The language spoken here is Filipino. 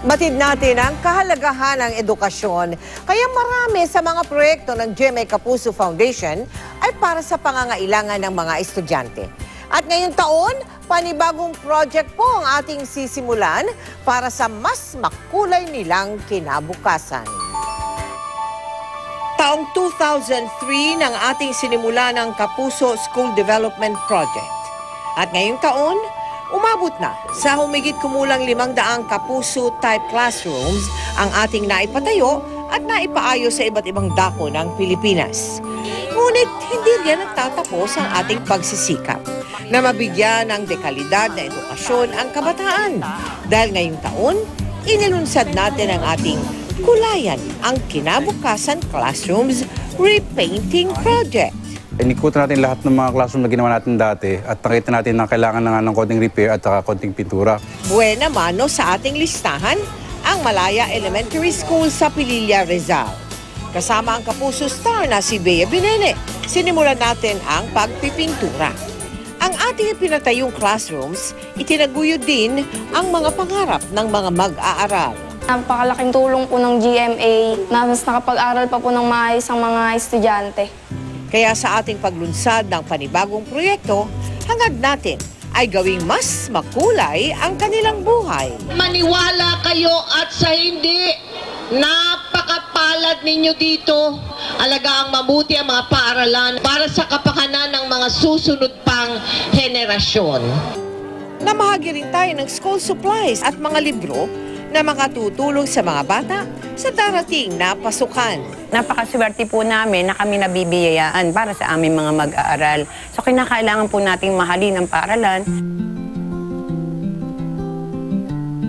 Batid natin ang kahalagahan ng edukasyon. Kaya marami sa mga proyekto ng GMA Kapuso Foundation ay para sa pangangailangan ng mga estudyante. At ngayong taon, panibagong project po ang ating sisimulan para sa mas makulay nilang kinabukasan. Taong 2003 nang ating sinimula ng Kapuso School Development Project. At ngayong taon, umabot na sa humigit kumulang 500 Kapuso-type classrooms ang ating naipatayo at naipaayos sa iba't ibang dako ng Pilipinas. Ngunit hindi riyan nagtatapos ang ating pagsisikap na mabigyan ng dekalidad na edukasyon ang kabataan. Dahil ngayong taon, inilunsad natin ang ating Kulayan ang Kinabukasan Classrooms Repainting Project. Inikutan natin lahat ng mga classroom na ginawa natin dati at nakita natin na kailangan na ng konting repair at konting pintura. Buena mano sa ating listahan ang Malaya Elementary School sa Pililla, Rizal. Kasama ang Kapuso star na si Bea Binene, sinimulan natin ang pagpipintura. Ang ating pinatayong classrooms, itinaguyod din ang mga pangarap ng mga mag-aaral. Napakalaking tulong po ng GMA na mas nakapag-aral pa po ng maayos ang mga estudyante. Kaya sa ating paglunsad ng panibagong proyekto, hangad natin ay gawing mas makulay ang kanilang buhay. Maniwala kayo at sa hindi, napakapalad ninyo dito. Alagaang mabuti ang mga paaralan para sa kapakanan ng mga susunod pang henerasyon. Namahagi rin tayo ng school supplies at mga libro na makatutulong sa mga bata sa darating na pasukan. Napakaswerte po namin na kami nabibiyayaan para sa aming mga mag-aaral. So kinakailangan po nating mahalin ang paaralan.